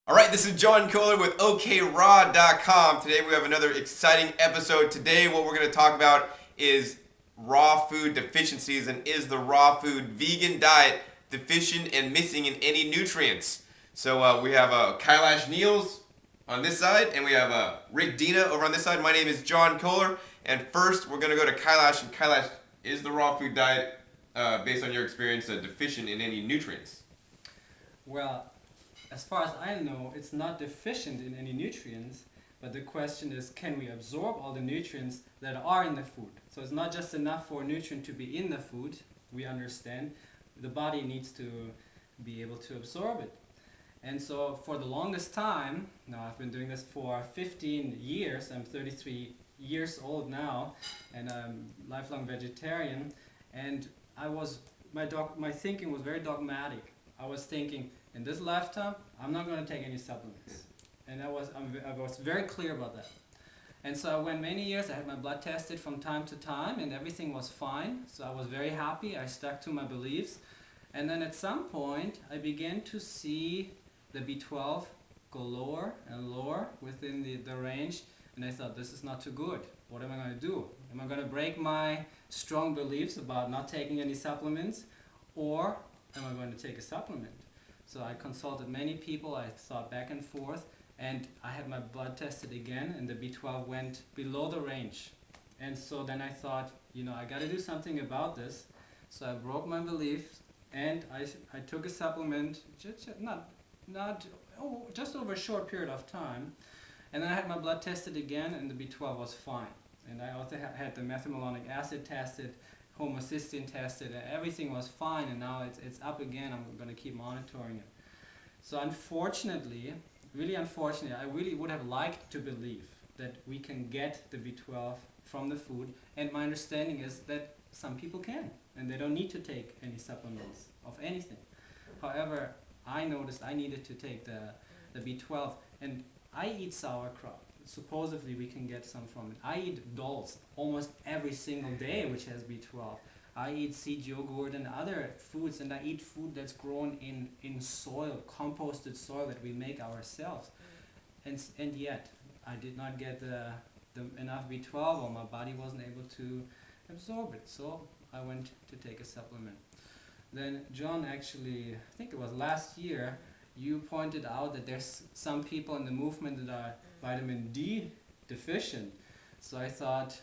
All right, this is John Kohler with OKRaw.com. Today we have another exciting episode. Today what we're going to talk about is raw food deficiencies, and is the raw food vegan diet deficient and missing in any nutrients? So we have Kailash Niels on this side, and we have Rick Dina over on this side. My name is John Kohler, and first we're going to go to Kailash. And Kailash, is the raw food diet, based on your experience, deficient in any nutrients? Well, as far as I know, it's not deficient in any nutrients, but the question is, can we absorb all the nutrients that are in the food? So it's not just enough for a nutrient to be in the food, we understand. The body needs to be able to absorb it. And so for the longest time, now I've been doing this for 15 years, I'm 33 years old now, and I'm lifelong vegetarian, and my thinking was very dogmatic. I was thinking, in this lifetime, I'm not going to take any supplements. And I was very clear about that. And so I went many years, I had my blood tested from time to time, and everything was fine. So I was very happy, I stuck to my beliefs. And then at some point, I began to see the B12 go lower and lower within the range. And I thought, this is not too good. What am I going to do? Am I going to break my strong beliefs about not taking any supplements? Or am I going to take a supplement? So I consulted many people, I thought back and forth, and I had my blood tested again, and the B12 went below the range. And so then I thought, I got to do something about this. So I broke my beliefs, and I took a supplement, just over a short period of time. And then I had my blood tested again, and the B12 was fine. And I also had the methylmalonic acid tested, homocysteine tested, and everything was fine, and now it's up again. I'm going to keep monitoring it. So unfortunately, I really would have liked to believe that we can get the B12 from the food, and my understanding is that some people can, and they don't need to take any supplements of anything. However, I noticed I needed to take the B12, and I eat sauerkraut. Supposedly we can get some from it. I eat dolls almost every single day, which has B12. I eat seed yogurt and other foods, and I eat food that's grown in soil, composted soil that we make ourselves. And yet, I did not get the enough B12, or my body wasn't able to absorb it. So I went to take a supplement. Then John, actually, I think it was last year, you pointed out that there's some people in the movement that are vitamin D deficient. So I thought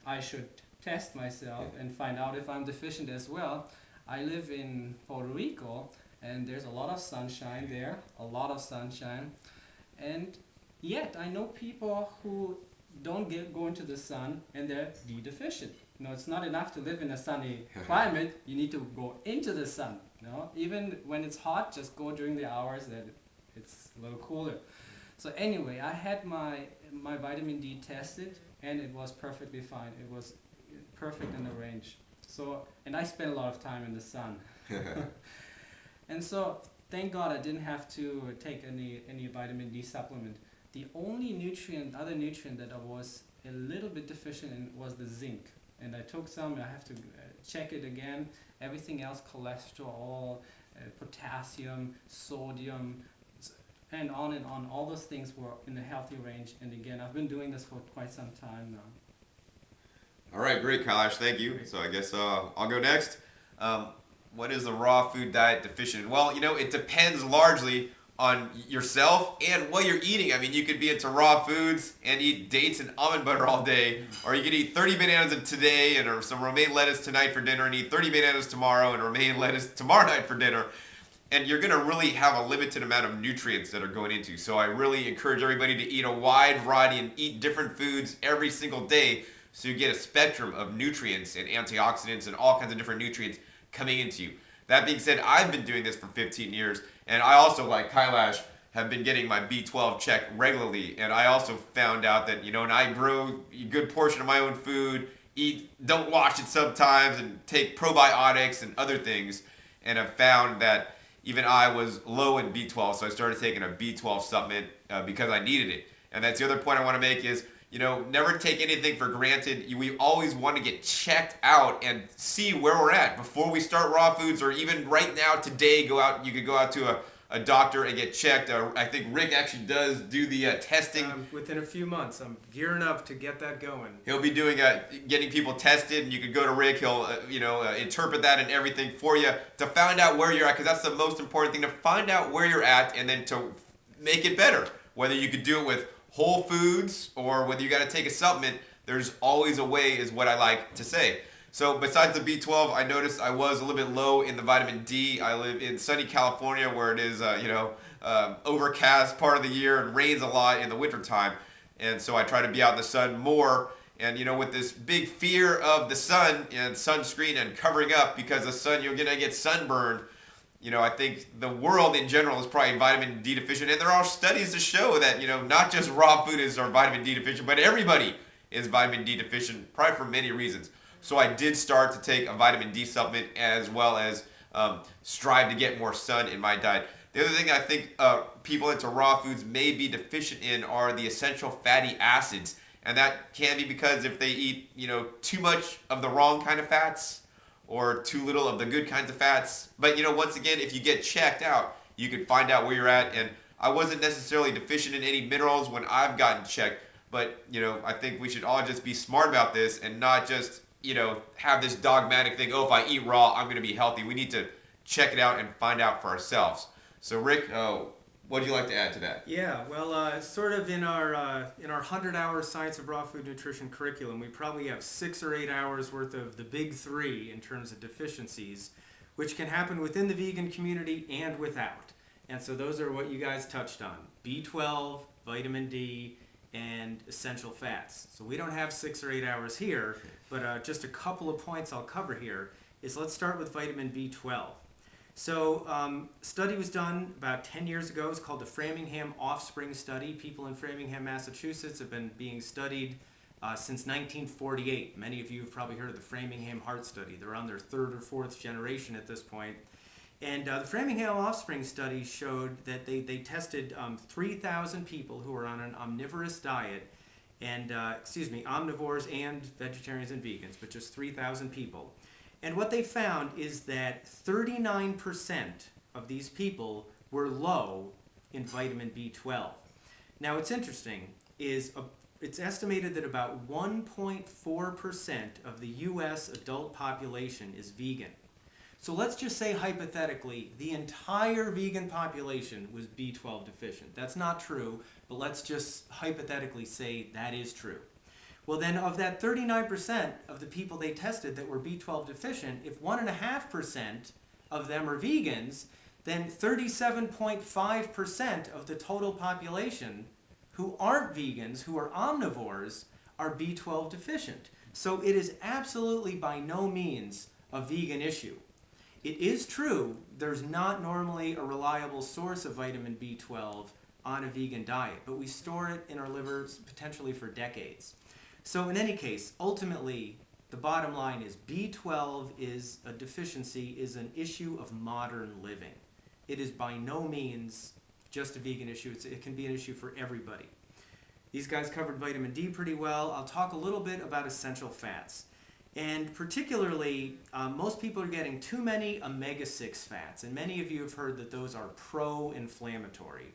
I should test myself and find out if I'm deficient as well. I live in Puerto Rico, and there's a lot of sunshine there, and yet I know people who don't go into the sun, and they're D deficient. It's not enough to live in a sunny climate, you need to go into the sun. Even when it's hot, just go during the hours that it's a little cooler. So anyway, I had my vitamin D tested, and it was perfectly fine. It was perfect in the range. So, and I spent a lot of time in the sun. And so, thank God I didn't have to take any vitamin D supplement. The only other nutrient that I was a little bit deficient in was the zinc. And I took some, I have to check it again. Everything else, cholesterol, potassium, sodium, and on, all those things were in a healthy range. And again, I've been doing this for quite some time now. All right, great, Kailash. Thank you. So I guess I'll go next. What is the raw food diet deficient? Well, it depends largely on yourself and what you're eating. I mean, you could be into raw foods and eat dates and almond butter all day, or you could eat 30 bananas today and some romaine lettuce tonight for dinner, and eat 30 bananas tomorrow and romaine lettuce tomorrow night for dinner. And you're going to really have a limited amount of nutrients that are going into. So I really encourage everybody to eat a wide variety and eat different foods every single day, so you get a spectrum of nutrients and antioxidants and all kinds of different nutrients coming into you. That being said, I've been doing this for 15 years, and I also, like Kailash, have been getting my B12 checked regularly. And I also found out that, and I grow a good portion of my own food, don't wash it sometimes, and take probiotics and other things. And I've found that even I was low in B12, so I started taking a B12 supplement because I needed it. And that's the other point I want to make is, never take anything for granted. We always want to get checked out and see where we're at before we start raw foods, or even right now, today, you could go out to a doctor and get checked. I think Rick actually does do the testing. Within a few months, I'm gearing up to get that going. He'll be doing getting people tested, and you could go to Rick. He'll interpret that and everything for you to find out where you're at, because that's the most important thing, to find out where you're at and then to make it better. Whether you could do it with whole foods or whether you got to take a supplement, there's always a way, is what I like to say. So besides the B12, I noticed I was a little bit low in the vitamin D. I live in sunny California, where it is overcast part of the year and rains a lot in the wintertime. And so I try to be out in the sun more. And with this big fear of the sun and sunscreen and covering up because the sun, you're gonna get sunburned. I think the world in general is probably vitamin D deficient, and there are studies to show that not just raw food are vitamin D deficient, but everybody is vitamin D deficient, probably for many reasons. So I did start to take a vitamin D supplement, as well as strive to get more sun in my diet. The other thing I think people into raw foods may be deficient in are the essential fatty acids. And that can be because if they eat, too much of the wrong kind of fats or too little of the good kinds of fats. But, once again, if you get checked out, you can find out where you're at. And I wasn't necessarily deficient in any minerals when I've gotten checked. But, I think we should all just be smart about this and not just have this dogmatic thing, if I eat raw, I'm going to be healthy. We need to check it out and find out for ourselves. So, Rick, what would you like to add to that? Yeah, well, sort of in our 100-hour Science of Raw Food Nutrition curriculum, we probably have 6 or 8 hours worth of the big 3 in terms of deficiencies, which can happen within the vegan community and without. And so those are what you guys touched on: B12, vitamin D, and essential fats. So we don't have 6 or 8 hours here, but just a couple of points I'll cover here is, let's start with vitamin B12. So study was done about 10 years ago. It's called the Framingham Offspring Study. People in Framingham, Massachusetts have been being studied since 1948. Many of you have probably heard of the Framingham Heart Study. They're on their 3rd or 4th generation at this point. And the Framingham Offspring Study showed that they tested 3,000 people who were on an omnivorous diet, and omnivores and vegetarians and vegans, but just 3,000 people. And what they found is that 39% of these people were low in vitamin B12. Now, what's interesting is it's estimated that about 1.4% of the U.S. adult population is vegan. So let's just say, hypothetically, the entire vegan population was B12 deficient. That's not true, but let's just hypothetically say that is true. Well, then, of that 39% of the people they tested that were B12 deficient, if 1.5% of them are vegans, then 37.5% of the total population who aren't vegans, who are omnivores, are B12 deficient. So it is absolutely by no means a vegan issue. It is true there's not normally a reliable source of vitamin B12 on a vegan diet, but we store it in our livers potentially for decades. So in any case, ultimately, the bottom line is B12 is a deficiency, is an issue of modern living. It is by no means just a vegan issue. It can be an issue for everybody. These guys covered vitamin D pretty well. I'll talk a little bit about essential fats. And particularly, most people are getting too many omega-6 fats, and many of you have heard that those are pro-inflammatory.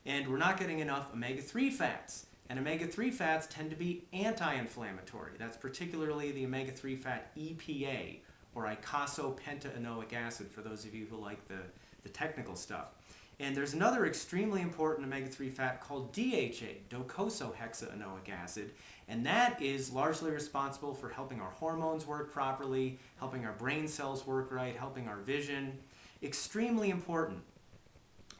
And we're not getting enough omega-3 fats. And omega-3 fats tend to be anti-inflammatory. That's particularly the omega-3 fat EPA, or eicosapentaenoic acid, for those of you who like the technical stuff. And there's another extremely important omega-3 fat called DHA, docosahexaenoic acid, and that is largely responsible for helping our hormones work properly, helping our brain cells work right, helping our vision. Extremely important.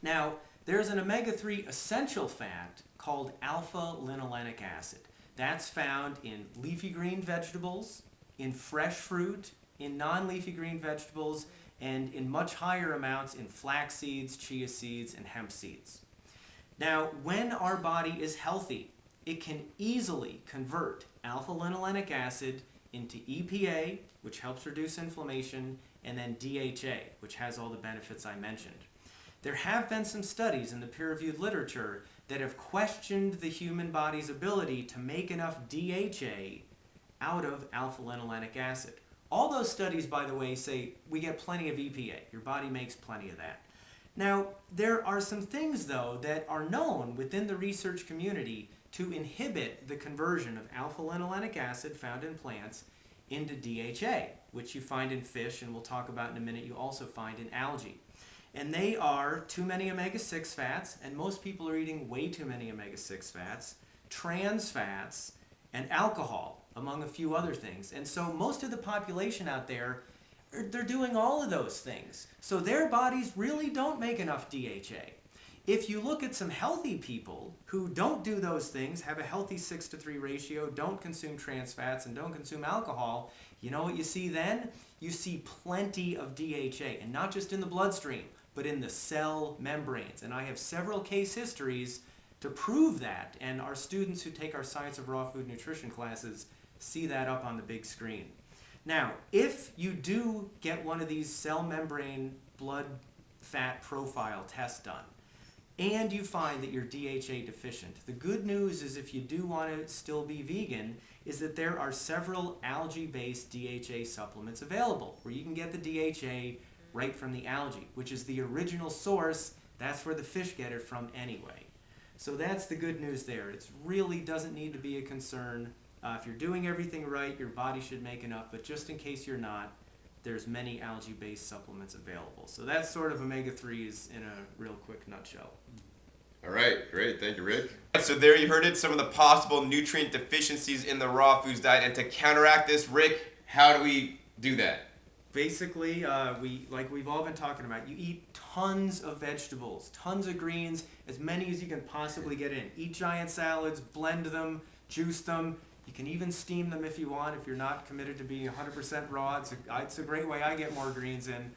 Now, there's an omega-3 essential fat called alpha-linolenic acid. That's found in leafy green vegetables, in fresh fruit, in non-leafy green vegetables, and in much higher amounts in flax seeds, chia seeds, and hemp seeds. Now, when our body is healthy, it can easily convert alpha-linolenic acid into EPA, which helps reduce inflammation, and then DHA, which has all the benefits I mentioned. There have been some studies in the peer-reviewed literature that have questioned the human body's ability to make enough DHA out of alpha-linolenic acid. All those studies, by the way, say we get plenty of EPA. Your body makes plenty of that. Now, there are some things, though, that are known within the research community to inhibit the conversion of alpha-linolenic acid found in plants into DHA, which you find in fish, and we'll talk about in a minute, you also find in algae. And they are too many omega-6 fats, and most people are eating way too many omega-6 fats, trans fats, and alcohol, among a few other things. And so most of the population out there, they're doing all of those things. So their bodies really don't make enough DHA. If you look at some healthy people who don't do those things, have a healthy 6-to-3 ratio, don't consume trans fats, and don't consume alcohol, you know what you see then? You see plenty of DHA, and not just in the bloodstream, but in the cell membranes. And I have several case histories to prove that, and our students who take our Science of Raw Food Nutrition classes see that up on the big screen. Now, if you do get one of these cell membrane blood fat profile tests done, and you find that you're DHA deficient, the good news is, if you do want to still be vegan, is that there are several algae-based DHA supplements available where you can get the DHA right from the algae, which is the original source. That's where the fish get it from anyway. So that's the good news there. It really doesn't need to be a concern. If you're doing everything right, your body should make enough, but just in case you're not, there's many algae-based supplements available. So that's sort of omega-3s in a real quick nutshell. All right, great. Thank you, Rick. So there you heard it, some of the possible nutrient deficiencies in the raw foods diet. And to counteract this, Rick, how do we do that? Basically, like we've all been talking about, you eat tons of vegetables, tons of greens, as many as you can possibly get in. Eat giant salads, blend them, juice them. You can even steam them if you want, if you're not committed to being 100% raw. It's a great way I get more greens in.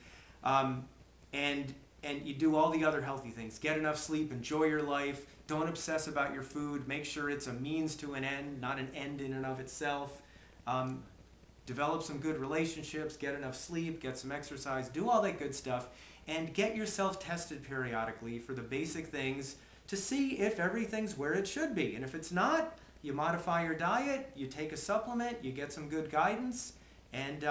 And you do all the other healthy things. Get enough sleep, enjoy your life, don't obsess about your food, make sure it's a means to an end, not an end in and of itself. Develop some good relationships, get enough sleep, get some exercise, do all that good stuff, and get yourself tested periodically for the basic things to see if everything's where it should be. And if it's not, you modify your diet, you take a supplement, you get some good guidance, and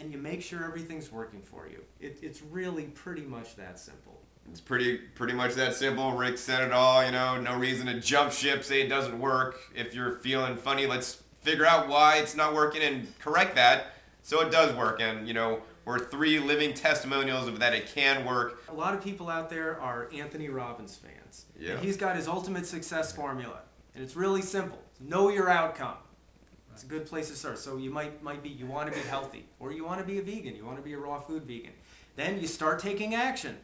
you make sure everything's working for you. It's really pretty much that simple. It's pretty much that simple. Rick said it all, no reason to jump ship, say it doesn't work. If you're feeling funny, let's figure out why it's not working and correct that so it does work. And, we're 3 living testimonials of that it can work. A lot of people out there are Anthony Robbins fans. Yeah. And he's got his ultimate success formula. And it's really simple. Know your outcome. It's a good place to start. So you might be, you want to be healthy, or you want to be a vegan, you want to be a raw food vegan. Then you start taking action.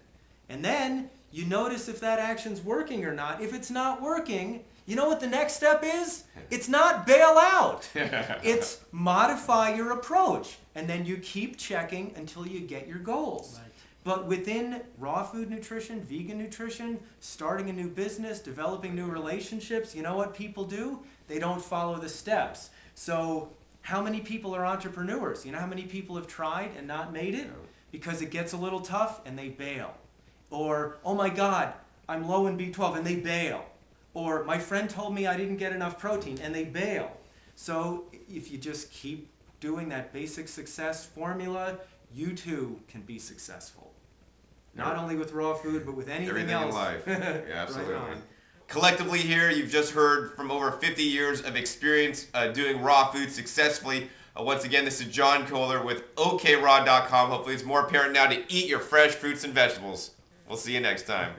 And then you notice if that action's working or not. If it's not working, you know what the next step is? It's not bail out. It's modify your approach. And then you keep checking until you get your goals. Right. But within raw food nutrition, vegan nutrition, starting a new business, developing new relationships, you know what people do? They don't follow the steps. So how many people are entrepreneurs? You know how many people have tried and not made it? Because it gets a little tough and they bail. Or, oh my God, I'm low in B12 and they bail. Or my friend told me I didn't get enough protein and they bail. So if you just keep doing that basic success formula, you too can be successful. Not only with raw food, but with anything else. Everything in life. Yeah, absolutely. Right on. Collectively here, you've just heard from over 50 years of experience doing raw food successfully. Once again, this is John Kohler with OKRaw.com. Hopefully it's more apparent now to eat your fresh fruits and vegetables. We'll see you next time.